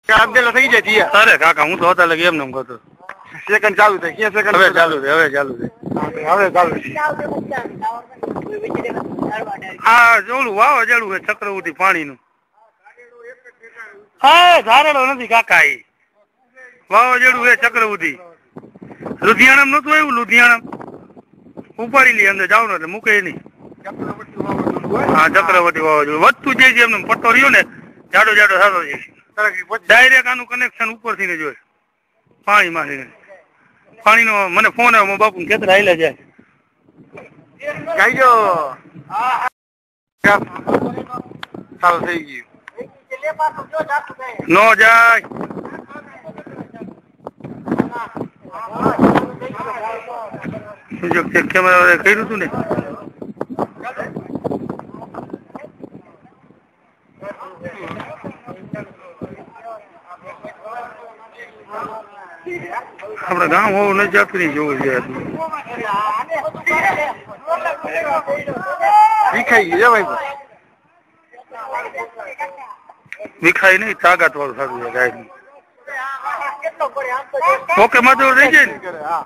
આપડેલો થઈ જાય જી અરે કાકા હું તો હતા લગે એમ નમ કહતો સેકન્ડ ચાલુ થાય ક્યાં સેકન્ડ હવે ચાલુ છે હવે ચાલુ છે હા જોલું વાવાઝોડું છે ચક્રવર્તી પાણીનું હા ધારેલો નથી કાકા એ વાવાઝોડું છે ચક્રવર્તી લુધિયાણા નતું આવ્યું લુધિયાણા ઉપાડી લે અંદર જાવ ને એટલે મૂકે નહીં હા ચક્રવર્તી વાવાઝોડું વધતું જાય છે એમને પટ્ટો રહ્યો ને જાડો જાડો થતો જાય ડાયરેક્ટ આનું કનેક્શન ઉપરથી ને જોઈ પાણી માંથી પાણીનો મને ફોન આવ્યો મારા બાપુ ખેતર આયલા જાય ગાઈજો ચાલુ થઈ ગયું નો જાય કેમેરા કર્યું હતું ને આપડે ગામ હોવું નથી જતું નહીં જોવું છે વિખાઈ ગયું ભાઈ વિખાય નહીં તાકાત વાળું થતું છે ગાય ઓકે મજૂર રહી જાય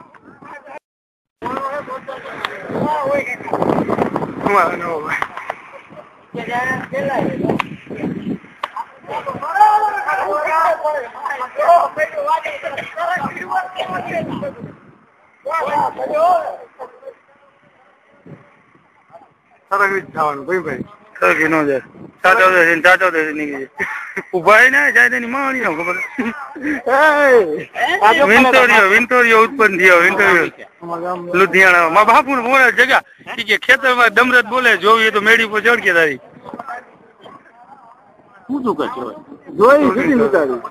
જવાનું ભાઈ ભાઈ સરખી ન જાય ચાચો નીકળી ઉભા ને જાય તેની માણી નો ખબર વિંતોરિયો ઉત્પન્ન થયો વિંતોરિયો લુધિયાણા માં બાપુ ને બોલે જગા કે ખેતર માં દમરત બોલે જોવી તો મેળી પર ચડ કે તારી શું શું કરશો જોઈ સુધી ઉતારી